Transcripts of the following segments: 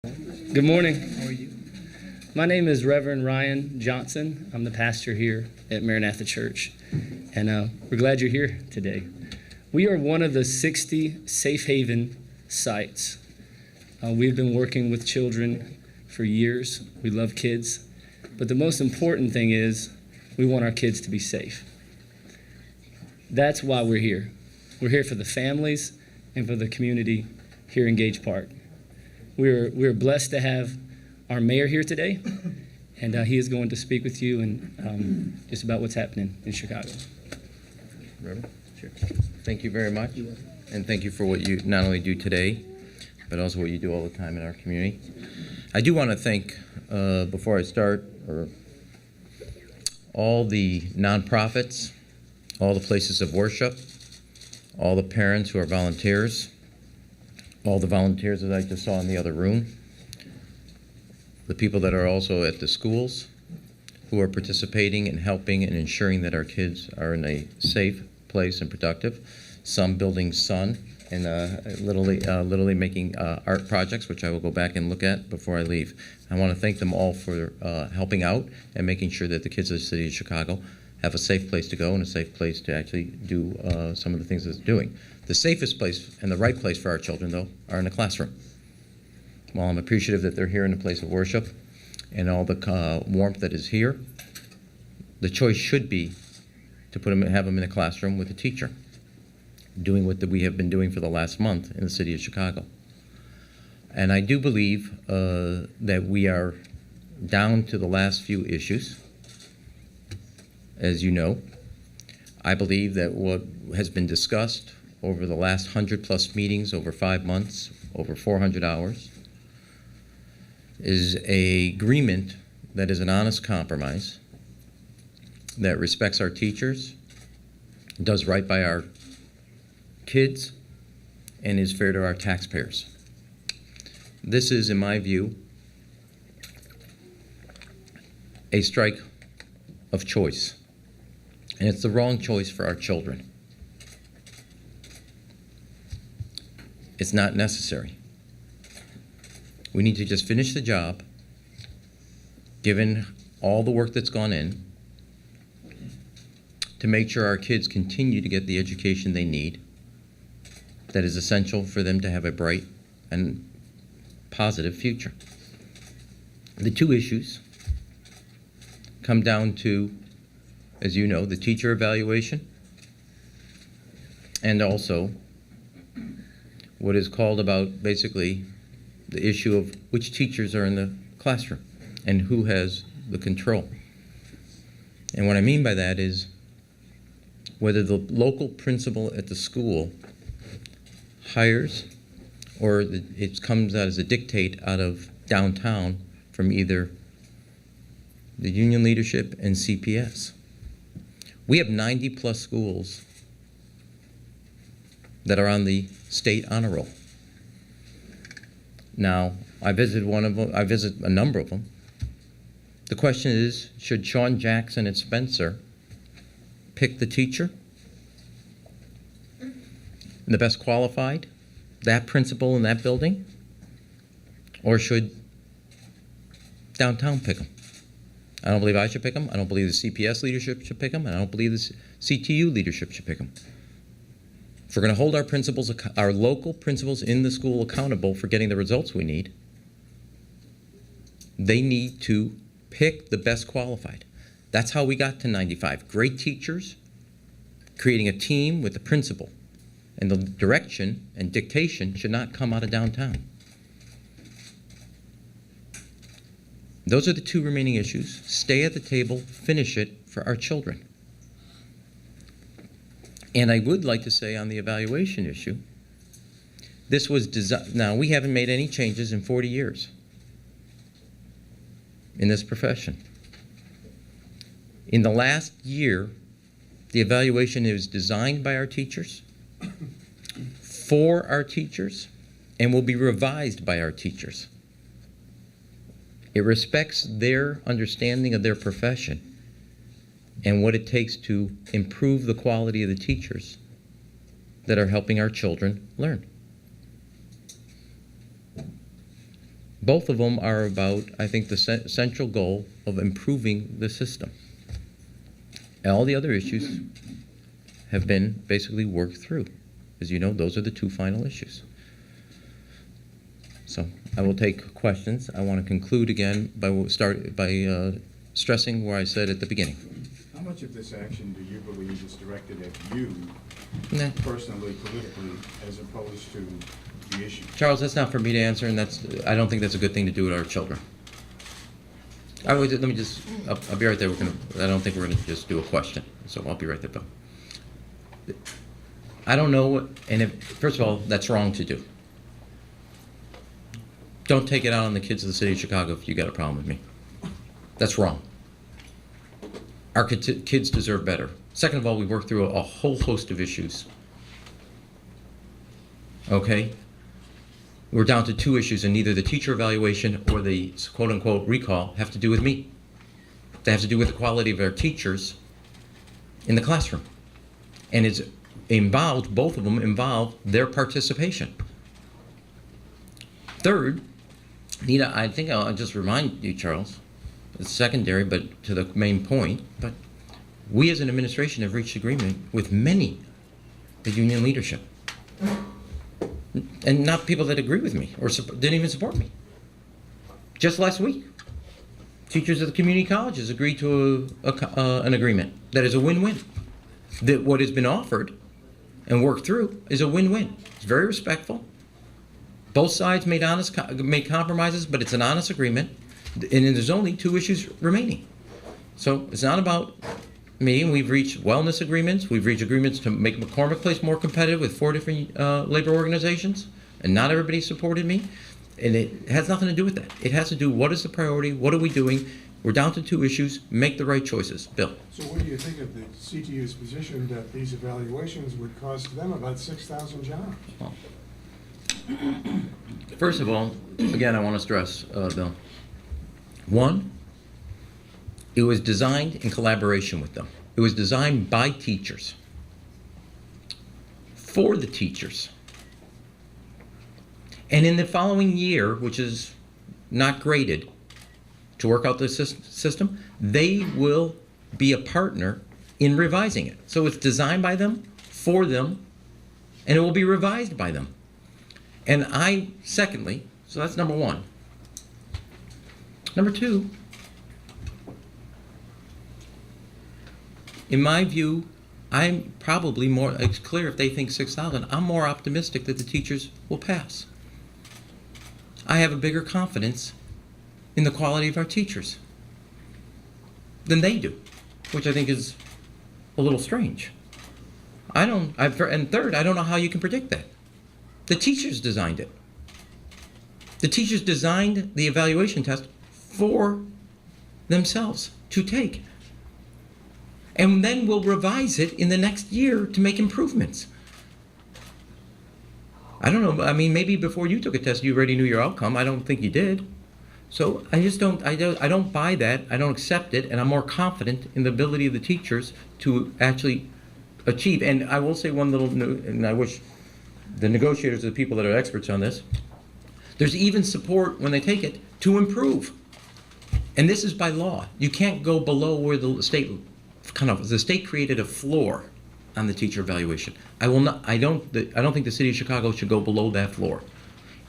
Good morning. How are you? My name is Reverend Ryan Johnson. I'm the pastor here at Maranatha Church, and we're glad you're here today. We are one of the 60 safe haven sites. We've been working with children for years. We love kids, but the most important thing is we want our kids to be safe. That's why we're here. We're here for the families and for the community here in Gage Park. We're blessed to have our mayor here today, and he is going to speak with you and just about what's happening in Chicago. Reverend? Sure. Thank you very much, and thank you for what you not only do today, but also what you do all the time in our community. I do want to thank, before I start, all the nonprofits, all the places of worship, all the parents who are volunteers, all the volunteers that I just saw in the other room, the people that are also at the schools who are participating and helping and ensuring that our kids are in a safe place and productive. Some building sun and literally making art projects, which I will go back and look at before I leave. I want to thank them all for helping out and making sure that the kids of the city of Chicago have a safe place to go and a safe place to actually do some of the things that it's doing. The safest place and the right place for our children, though, are in the classroom. While I'm appreciative that they're here in a place of worship and all the warmth that is here, the choice should be to have them in a classroom with a teacher, doing what we have been doing for the last month in the city of Chicago. And I do believe that we are down to the last few issues. As you know, I believe that what has been discussed over the last 100+ meetings over 5 months, over 400 hours, is an agreement that is an honest compromise, that respects our teachers, does right by our kids, and is fair to our taxpayers. This is, in my view, a strike of choice. And it's the wrong choice for our children. It's not necessary. We need to just finish the job, given all the work that's gone in, to make sure our kids continue to get the education they need that is essential for them to have a bright and positive future. The two issues come down to, as you know, the teacher evaluation, and also what is called about basically the issue of which teachers are in the classroom and who has the control. And what I mean by that is whether the local principal at the school hires or it comes out as a dictate out of downtown from either the union leadership and CPS. We have 90+ schools that are on the state honor roll. Now, I visited one of them. I visit a number of them. The question is, should Sean Jackson and Spencer pick the teacher, the best qualified, that principal in that building, or should downtown pick them? I don't believe I should pick them. I don't believe the CPS leadership should pick them. And I don't believe the CTU leadership should pick them. If we're going to hold our principals, our local principals in the school accountable for getting the results we need, they need to pick the best qualified. That's how we got to 95. Great teachers, creating a team with the principal. And the direction and dictation should not come out of downtown. Those are the two remaining issues. Stay at the table, finish it for our children. And I would like to say on the evaluation issue, this was designed. Now, we haven't made any changes in 40 years in this profession. In the last year, the evaluation is designed by our teachers, for our teachers, and will be revised by our teachers. It respects their understanding of their profession and what it takes to improve the quality of the teachers that are helping our children learn. Both of them are about, I think, the central goal of improving the system. And all the other issues have been basically worked through. As you know, those are the two final issues. So I will take questions. I want to conclude again by stressing where I said at the beginning. How much of this action do you believe is directed at you personally, politically, as opposed to the issue? Charles, that's not for me to answer, and I don't think that's a good thing to do with our children. I'll be right there. I don't think we're gonna just do a question, so I'll be right there, Bill. I don't know, first of all, that's wrong to do. Don't take it out on the kids of the city of Chicago if you got a problem with me. That's wrong. Our kids deserve better. Second of all, we worked through a whole host of issues. Okay? We're down to 2 issues, and neither the teacher evaluation or the quote-unquote recall have to do with me. They have to do with the quality of our teachers in the classroom. And it's involved, both of them involve their participation. Third, Nita, I think I'll just remind you, Charles, it's secondary but to the main point, but we as an administration have reached agreement with many, the union leadership. And not people that agree with me or didn't even support me. Just last week, teachers of the community colleges agreed to an agreement that is a win-win. That what has been offered and worked through is a win-win. It's very respectful. Both sides made compromises, but it's an honest agreement, and there's only 2 issues remaining. So it's not about me. We've reached wellness agreements. We've reached agreements to make McCormick Place more competitive with 4 different labor organizations, and not everybody supported me. And it has nothing to do with that. It has to do what is the priority, what are we doing. We're down to 2 issues. Make the right choices. Bill. So what do you think of the CTU's position that these evaluations would cost them about 6,000 jobs? Well, first of all, again, I want to stress, Bill. 1, it was designed in collaboration with them. It was designed by teachers, for the teachers. And in the following year, which is not graded, to work out the system, they will be a partner in revising it. So it's designed by them, for them, and it will be revised by them. And secondly, so that's number 1. Number 2, in my view, I'm probably more, it's clear if they think 6,000, I'm more optimistic that the teachers will pass. I have a bigger confidence in the quality of our teachers than they do, which I think is a little strange. And third, I don't know how you can predict that. The teachers designed it. The teachers designed the evaluation test for themselves to take. And then we'll revise it in the next year to make improvements. I don't know, I mean, maybe before you took a test, you already knew your outcome. I don't think you did. So I don't buy that, I don't accept it, and I'm more confident in the ability of the teachers to actually achieve. And I will say one little, and I wish the negotiators are the people that are experts on this, there's even support when they take it to improve. And this is by law. You can't go below where the state created a floor on the teacher evaluation. I don't think the city of Chicago should go below that floor.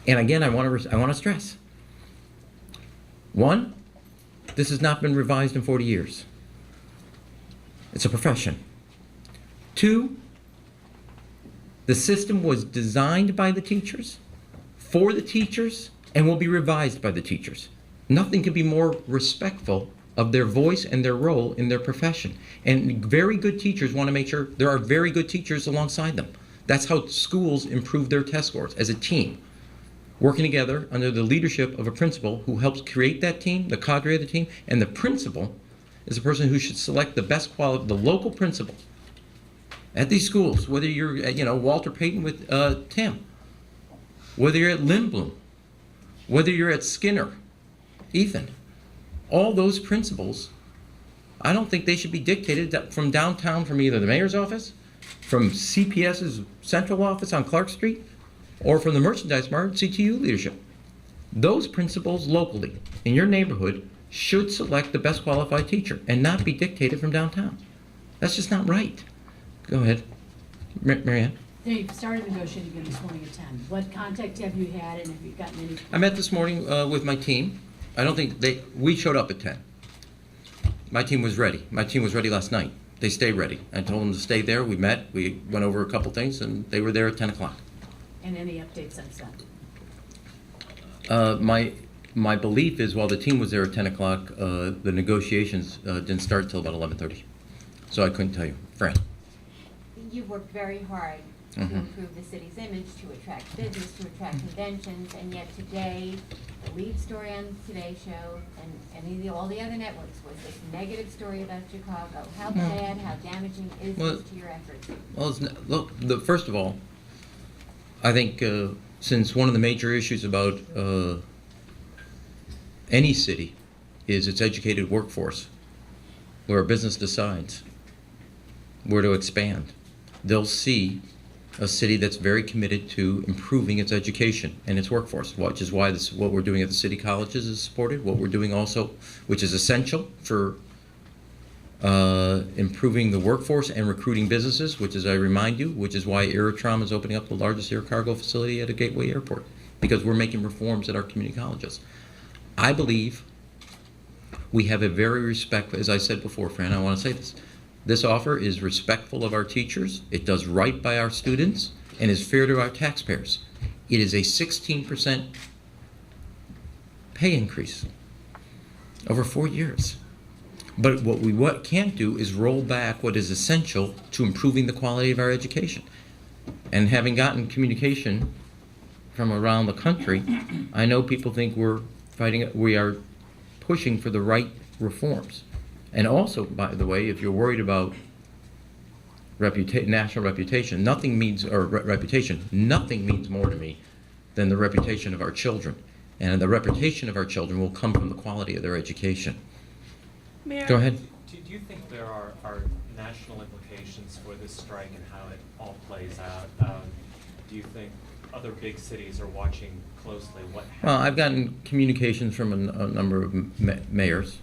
And again, I want to stress. 1, this has not been revised in 40 years. It's a profession. 2, the system was designed by the teachers, for the teachers, and will be revised by the teachers. Nothing could be more respectful of their voice and their role in their profession. And very good teachers want to make sure there are very good teachers alongside them. That's how schools improve their test scores, as a team, working together under the leadership of a principal who helps create that team, the cadre of the team, and the principal is the person who should select the best quality, the local principal at these schools, whether you're at, Walter Payton with Tim, whether you're at Lindblom, whether you're at Skinner, Ethan. All those principals, I don't think they should be dictated from downtown, from either the mayor's office, from CPS's central office on Clark Street, or from the merchandise mart CTU leadership. those principals locally in your neighborhood should select the best qualified teacher and not be dictated from downtown. That's just not right. Go ahead, Marianne. Now, you've started negotiating again this morning at 10. What contact have you had, and have you gotten any? I met this morning with my team. I don't think we showed up at 10. My team was ready. My team was ready last night. They stayed ready. I told them to stay there. We met. We went over a couple things, and they were there at 10 o'clock. And any updates since then? My belief is while the team was there at 10 o'clock, the negotiations didn't start until about 11:30. So I couldn't tell you. Fran. You've worked very hard to improve the city's image, to attract business, to attract conventions, and yet today, the lead story on Today Show and all the other networks was this negative story about Chicago. How bad, how damaging is this to your efforts? Well, look, first of all, I think since one of the major issues about any city is its educated workforce, where a business decides where to expand, they'll see a city that's very committed to improving its education and its workforce, which is why what we're doing at the city colleges is supported, what we're doing also, which is essential for improving the workforce and recruiting businesses, which is, I remind you, which is why Aerotron is opening up the largest air cargo facility at a gateway airport, because we're making reforms at our community colleges. I believe we have a very respectful, as I said before, Fran, I want to say this offer is respectful of our teachers, it does right by our students, and is fair to our taxpayers. It is a 16% pay increase over 4 years. But what we can't do is roll back what is essential to improving the quality of our education. And having gotten communication from around the country, I know people think we are pushing for the right reforms. And also, by the way, if you're worried about national reputation, nothing means more to me than the reputation of our children. And the reputation of our children will come from the quality of their education. Mayor, go ahead. Do you think there are national implications for this strike and how it all plays out? Do you think other big cities are watching closely what happens? Well, I've gotten communications from a number of mayors.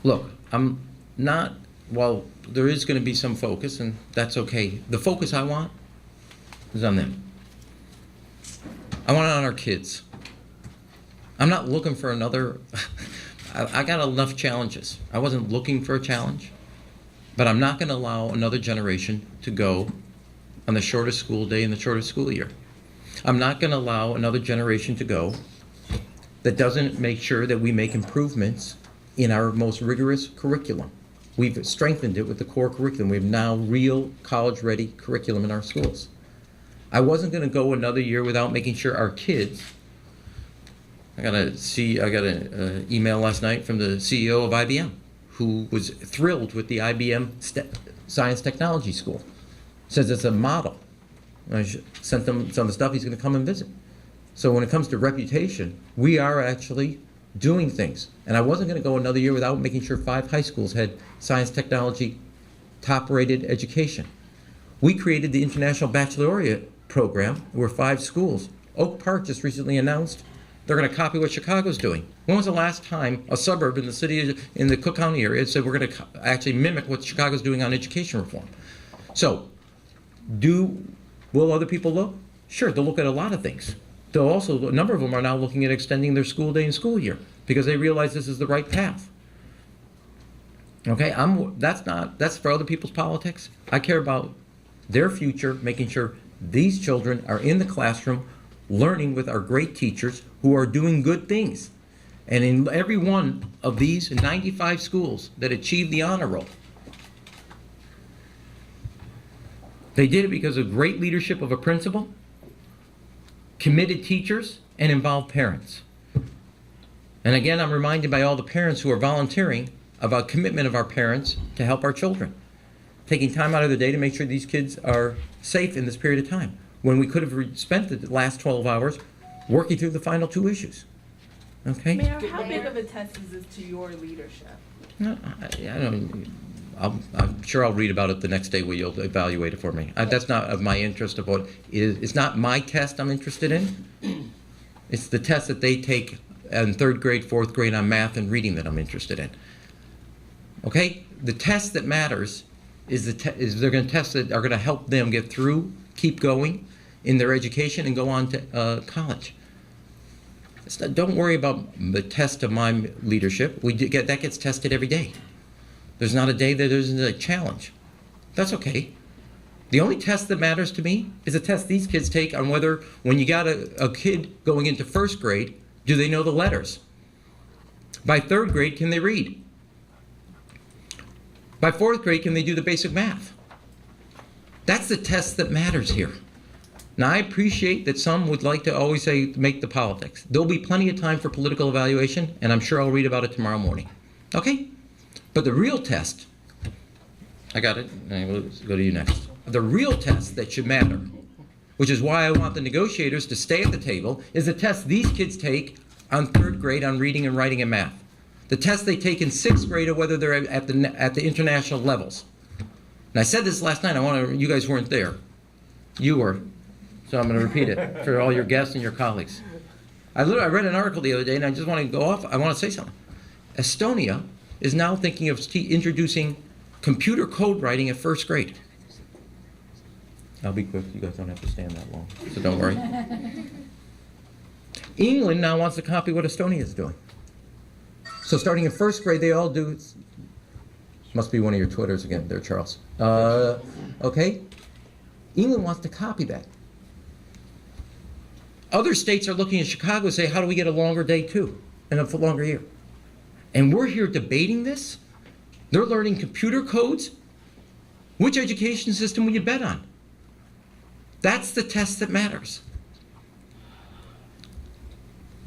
Look, I'm not, well, there is going to be some focus, and that's okay. The focus I want is on them. I want it on our kids. I'm not looking for another, I got enough challenges. I wasn't looking for a challenge, but I'm not going to allow another generation to go on the shortest school day in the shortest school year. I'm not going to allow another generation to go that doesn't make sure that we make improvements in our most rigorous curriculum. We've strengthened it with the core curriculum. We have now real college-ready curriculum in our schools. I wasn't going to go another year without making sure our kids, I got an email last night from the CEO of IBM, who was thrilled with the IBM Science Technology School. Says it's a model. I sent them some of the stuff. He's going to come and visit. So when it comes to reputation, we are actually doing things. And I wasn't going to go another year without making sure 5 high schools had science technology top-rated education. We created the International Baccalaureate program where 5 schools, Oak Park just recently announced they're going to copy what Chicago's doing. When was the last time a suburb in the city, in the Cook County area, said we're going to actually mimic what Chicago's doing on education reform? So, will other people look? Sure, they'll look at a lot of things. They'll also, a number of them are now looking at extending their school day and school year because they realize this is the right path. Okay, that's for other people's politics. I care about their future, making sure these children are in the classroom learning with our great teachers who are doing good things. And in every one of these 95 schools that achieved the honor roll, they did it because of great leadership of a principal, committed teachers, and involved parents. And again, I'm reminded by all the parents who are volunteering about commitment of our parents to help our children, taking time out of the day to make sure these kids are safe in this period of time, when we could have spent the last 12 hours working through the final 2 issues. Okay? Mayor, how big of a test is this to your leadership? No, I'm sure I'll read about it the next day where you'll evaluate it for me. That's not of my interest of what is. It's not my test I'm interested in. It's the test that they take in 3rd grade, 4th grade on math and reading that I'm interested in. Okay? The test that matters is they're going to test that are going to help them get through, keep going in their education, and go on to college. Don't worry about the test of my leadership. That gets tested every day. There's not a day that there isn't a challenge. That's okay. The only test that matters to me is a test these kids take on whether, when you got a kid going into 1st grade, do they know the letters? By 3rd grade, can they read? By 4th grade, can they do the basic math? That's the test that matters here. Now, I appreciate that some would like to always say, make the politics. There'll be plenty of time for political evaluation, and I'm sure I'll read about it tomorrow morning. Okay? But the real test, I got it, and we'll go to you next. The real test that should matter, which is why I want the negotiators to stay at the table, is the test these kids take on 3rd grade on reading and writing and math. The test they take in 6th grade of whether they're at the international levels. And I said this last night, you guys weren't there. You were. So I'm going to repeat it for all your guests and your colleagues. I read an article the other day, and I just want to go off. I want to say something. Estonia is now thinking of introducing computer code writing at 1st grade. I'll be quick. You guys don't have to stand that long, so don't worry. England now wants to copy what Estonia is doing. So starting in 1st grade, they all do. Must be one of your Twitters again there, Charles. Okay? England wants to copy that. Other states are looking at Chicago and say, how do we get a longer day too, and a longer year? And we're here debating this. They're learning computer codes. Which education system will you bet on? That's the test that matters.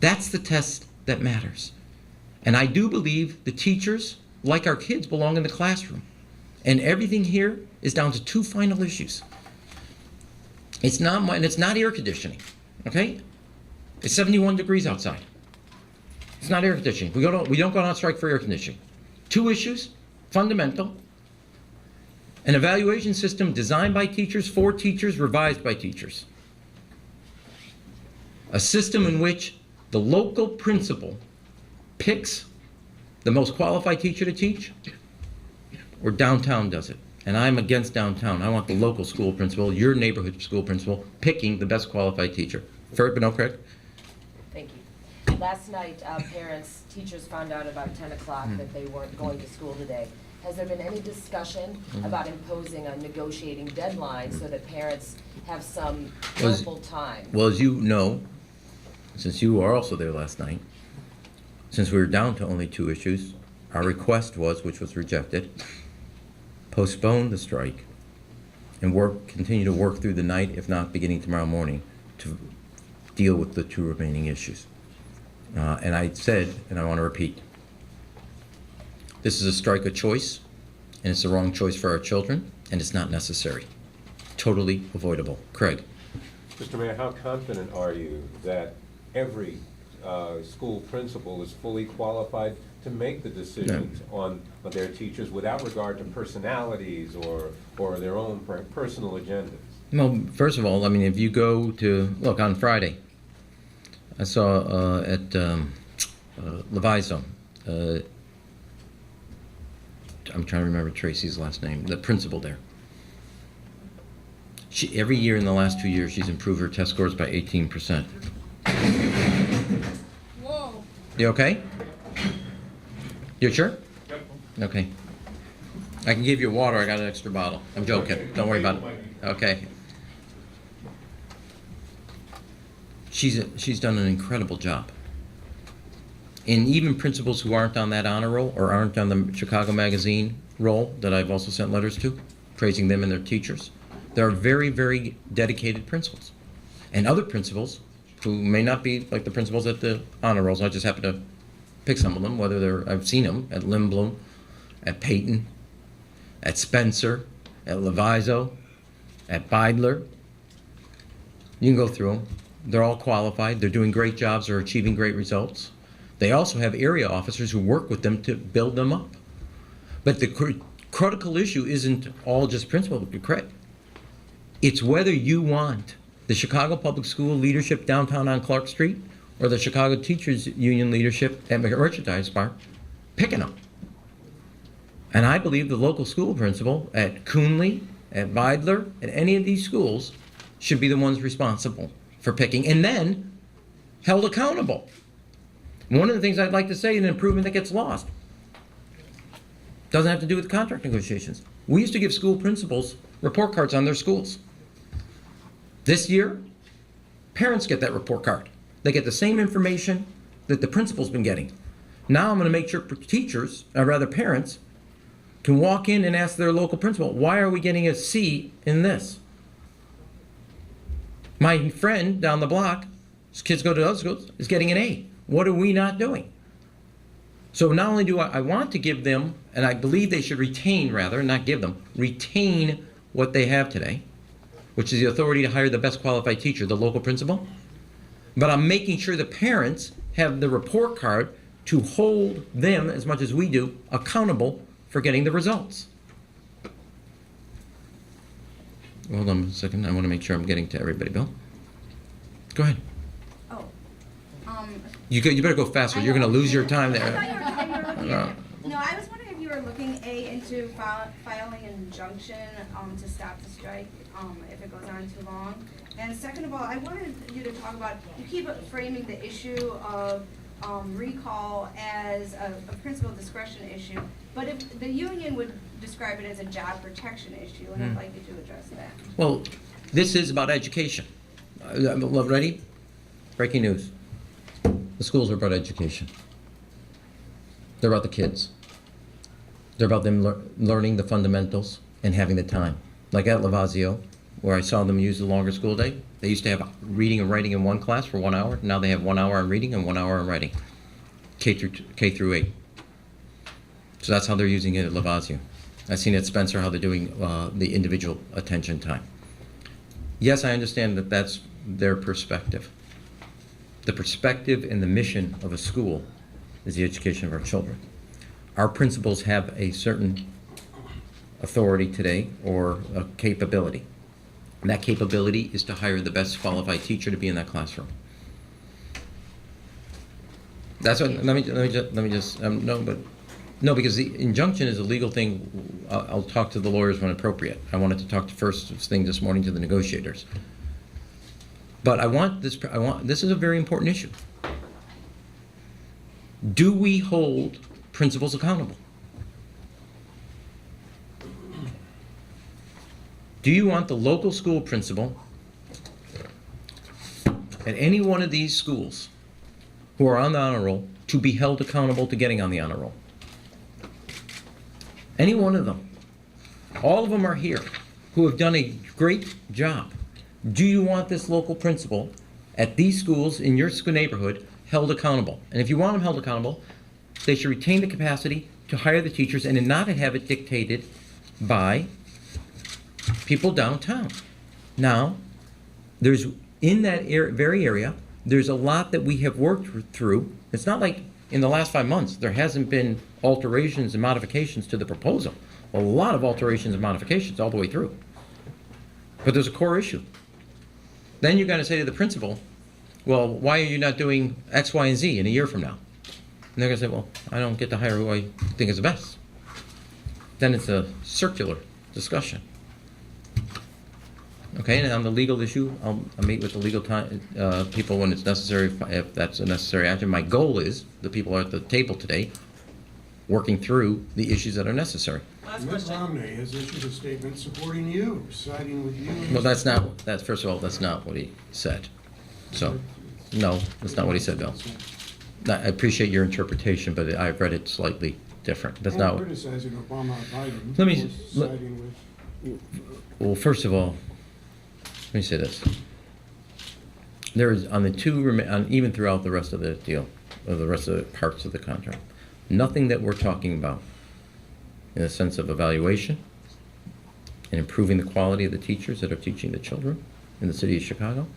That's the test that matters. And I do believe the teachers, like our kids, belong in the classroom. And everything here is down to 2 final issues. It's not air conditioning. Okay? It's 71 degrees outside. It's not air conditioning. We don't go on strike for air conditioning. 2 issues, fundamental. An evaluation system designed by teachers, for teachers, revised by teachers. A system in which the local principal picks the most qualified teacher to teach, or downtown does it. And I'm against downtown. I want the local school principal, your neighborhood school principal, picking the best qualified teacher. Fair, but no correct? Thank you. Last night, teachers found out about 10 o'clock that they weren't going to school today. Has there been any discussion about imposing a negotiating deadline so that parents have some ample time? Well, as you know, since you were also there last night, since we were down to only 2 issues, our request was, which was rejected, postpone the strike and continue to work through the night, if not beginning tomorrow morning, to deal with the 2 remaining issues. And I said, and I want to repeat, this is a strike of choice, and it's the wrong choice for our children, and it's not necessary. Totally avoidable. Craig. Mr. Mayor, how confident are you that every school principal is fully qualified to make the decisions on their teachers without regard to personalities or their own personal agendas? Well, first of all, I mean, if you go to, look, on Friday, I saw at Leviso, I'm trying to remember Tracy's last name, the principal there. Every year in the last 2 years, she's improved her test scores by 18%. Whoa. You okay? You sure? Yep. Okay. I can give you water. I got an extra bottle. I'm joking. Don't worry about it. Okay. She's done an incredible job. And even principals who aren't on that honor roll or aren't on the Chicago Magazine roll that I've also sent letters to, praising them and their teachers, there are very, very dedicated principals. And other principals who may not be like the principals at the honor rolls. I just happen to pick some of them, whether I've seen them at Lindblom, at Peyton, at Spencer, at Leviso, at Beidler. You can go through them. They're all qualified. They're doing great jobs. They're achieving great results. They also have area officers who work with them to build them up. But the critical issue isn't all just principal credit. It's whether you want the Chicago Public School leadership downtown on Clark Street or the Chicago Teachers Union leadership at Merchandise Bar picking them. And I believe the local school principal at Coonley, at Vidler, at any of these schools should be the ones responsible for picking and then held accountable. One of the things I'd like to say, an improvement that gets lost, doesn't have to do with contract negotiations. We used to give school principals report cards on their schools. This year, parents get that report card. They get the same information that the principal's been getting. Now I'm going to make sure teachers, or rather parents, can walk in and ask their local principal, why are we getting a C in this? My friend down the block, his kids go to other schools, is getting an A. What are we not doing? So not only do I want to give them, and I believe they should retain rather, not give them, retain what they have today, which is the authority to hire the best qualified teacher, the local principal, but I'm making sure the parents have the report card to hold them, as much as we do, accountable for getting the results. Hold on a second. I want to make sure I'm getting to everybody, Bill. Go ahead. Oh. You better go faster. You're going to lose your time there. I thought you were looking at, no, I was wondering if you were looking, A, into filing an injunction to stop the strike if it goes on too long. And second of all, I wanted you to talk about, you keep framing the issue of recall as a principal discretion issue, but if the union would describe it as a job protection issue, and I'd like you to address that. Well, this is about education. Ready? Breaking news. The schools are about education. They're about the kids. They're about them learning the fundamentals and having the time. Like at Lavazio, where I saw them use the longer school day, they used to have reading and writing in one class for 1 hour. Now they have 1 hour on reading and 1 hour on writing, K through 8. So that's how they're using it at Lavazio. I've seen at Spencer how they're doing the individual attention time. Yes, I understand that that's their perspective. The perspective and the mission of a school is the education of our children. Our principals have a certain authority today or a capability. And that capability is to hire the best qualified teacher to be in that classroom. That's what. Let me just. No, because the injunction is a legal thing. I'll talk to the lawyers when appropriate. I wanted to talk first thing this morning to the negotiators. But this is a very important issue. Do we hold principals accountable? Do you want the local school principal at any one of these schools who are on the honor roll to be held accountable to getting on the honor roll? Any one of them. All of them are here who have done a great job. Do you want this local principal at these schools in your school neighborhood held accountable? And if you want them held accountable, they should retain the capacity to hire the teachers and not have it dictated by people downtown. Now, there's in that very area, there's a lot that we have worked through. It's not like in the last 5 months there hasn't been alterations and modifications to the proposal. A lot of alterations and modifications all the way through. But there's a core issue. Then you're going to say to the principal, well, why are you not doing X, Y, and Z in a year from now? And they're going to say, well, I don't get to hire who I think is the best. Then it's a circular discussion. Okay, and on the legal issue, I'll meet with the legal people when it's necessary, if that's a necessary action. My goal is the people are at the table today working through the issues that are necessary. Mitt Romney has issued a statement supporting you, siding with you. Well, first of all, that's not what he said. So, no, that's not what he said, Bill. I appreciate your interpretation, but I've read it slightly different. That's not what. Criticizing Obama or Biden. Siding with. Well, first of all, let me say this. There is on the even throughout the rest of the deal, or the rest of the parts of the contract, nothing that we're talking about in the sense of evaluation and improving the quality of the teachers that are teaching the children in the city of Chicago,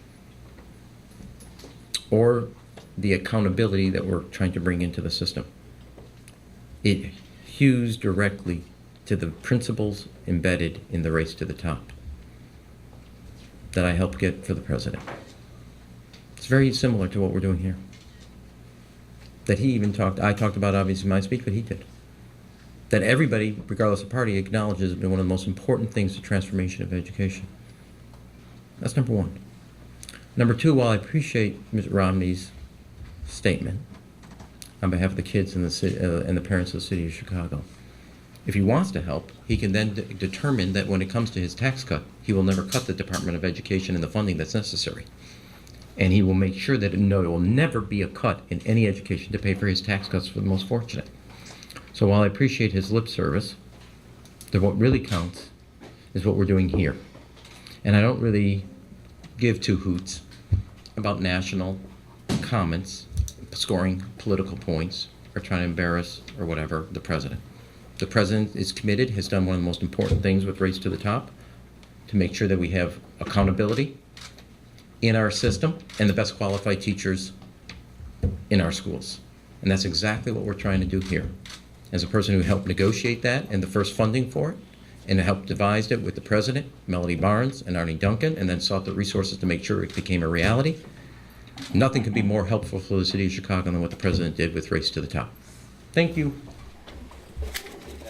or the accountability that we're trying to bring into the system. It hews directly to the principles embedded in the race to the top that I helped get for the president. It's very similar to what we're doing here. that he even I talked about obviously in my speech, but he did. That everybody, regardless of party, acknowledges has been one of the most important things to transformation of education. That's number one. Number two, while I appreciate Ms. Romney's statement on behalf of the kids and the parents of the city of Chicago, if he wants to help, he can then determine that when it comes to his tax cut, he will never cut the Department of Education and the funding that's necessary. And he will make sure that there will never be a cut in any education to pay for his tax cuts for the most fortunate. So while I appreciate his lip service, what really counts is what we're doing here. And I don't really give two hoots about national comments, scoring political points, or trying to embarrass, or whatever, the president. The president is committed, has done one of the most important things with Race to the Top, to make sure that we have accountability in our system and the best qualified teachers in our schools. And that's exactly what we're trying to do here. As a person who helped negotiate that and the first funding for it, and helped devise it with the president, Melody Barnes and Arnie Duncan, and then sought the resources to make sure it became a reality, nothing could be more helpful for the city of Chicago than what the president did with Race to the Top. Thank you.